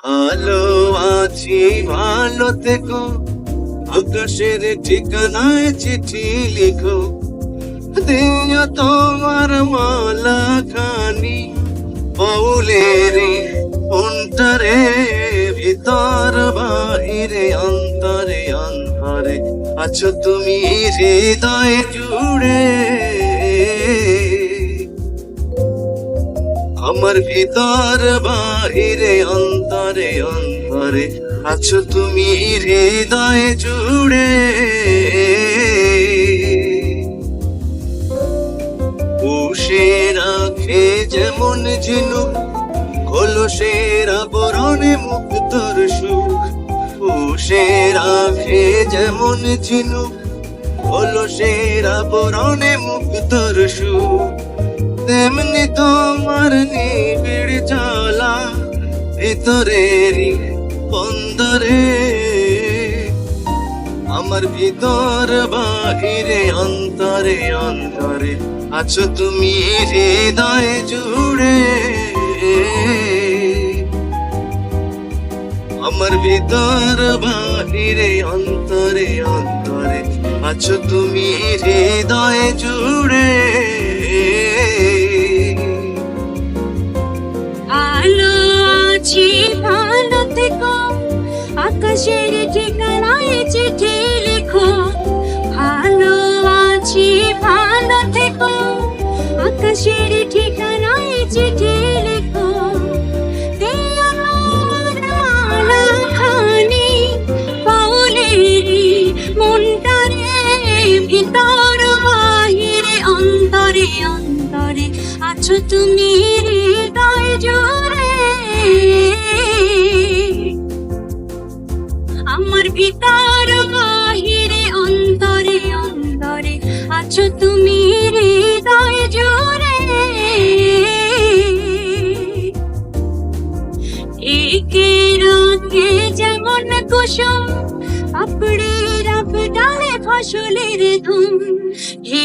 ভালো আছি ভালো থেকো, আকাশের ঠিকানায় চিঠি লিখো, দিও তোমার মালা খানি পাউলের অন্তরে, ভিতর বাহিরে অন্তরে অন্তরে আছো তুমি হৃদয় জুড়ে। আমার ভিতর বাহিরে অন্তরে অন্তরে আছো তুমি হৃদয় জুড়ে। পুষে রাখে যেমন ঝিনুক কলসের আবরণে মুক্তর সুখ, পুষে রাখে যেমন ঝিনুক কলসের আবরণে মুক্তর সুখ, তেমনি তোমার নিবিড় জ্বালা ভিতরেরই বন্দরে। আমার ভিতর বাহিরে অন্তরে অন্তরে আছো তুমি হৃদয় জুড়ে। আমার ভিতর বাহিরে অন্তরে অন্তরে আছো তুমি হৃদয় জুড়ে। ভালো আছি ভালো থেকো, আকাশের ঠিকানায় চিঠি লিখো। ভালো আছি ভালো থেকো, আকাশের ঠিকানায় চিঠি লিখো, দিও তোমার মালা খানি পাউলেরি মনটারে, ভিতর বাহিরে অন্তরে অন্তরে আছো তুমি হৃদয় জুড়ে। আমার ভিতর বাহিরে অন্তরে অন্তরে আছো তুমি হৃদয় জুড়ে। একে রাতে যেমন কুসুম পাপড়ির ডালে ফসলের ধুম,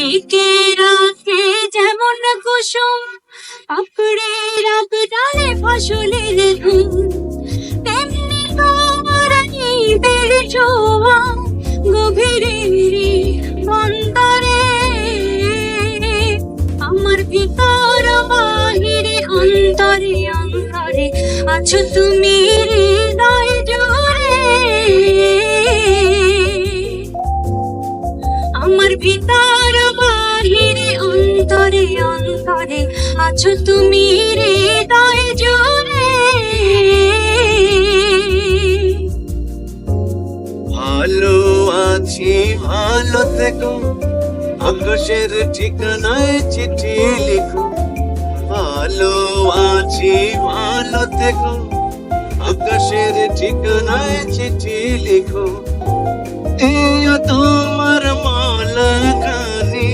একে রাতে যেমন কুসুম পাপড়ির ডালে ফসলের ধুম, তেমনি তোমার নিবিড় ছোঁয়া গভীরেরই বন্দরে। আমার ভিতর বাহিরে অন্তরে অন্তরে আছো তুমি হৃদয় জুড়ে। আমার ভিতর বাহিরে অন্তরে অন্তরে আছো তুমি হৃদয় জুড়ে। ভালো আছি ভালো থেকো, আকাশের ঠিকানায় চিঠি লিখো। ভালো আছি ভালো থেকো, আকাশের ঠিকানায় চিঠি লিখো, দিও তোমার মালা খানি,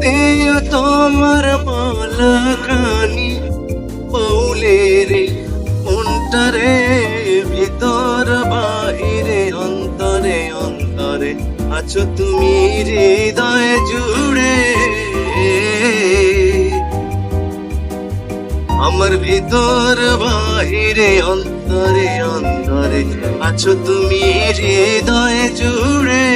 দিও তোমার মালা খানি পাউলের অন্তরে, ভিতর বাহিরে অন্তরে অন্তরে আছো তুমি হৃদয় জুড়ে। আমার ভিতর বাহিরে অন্তরে অন্তরে আছো তুমি হৃদয় জুড়ে।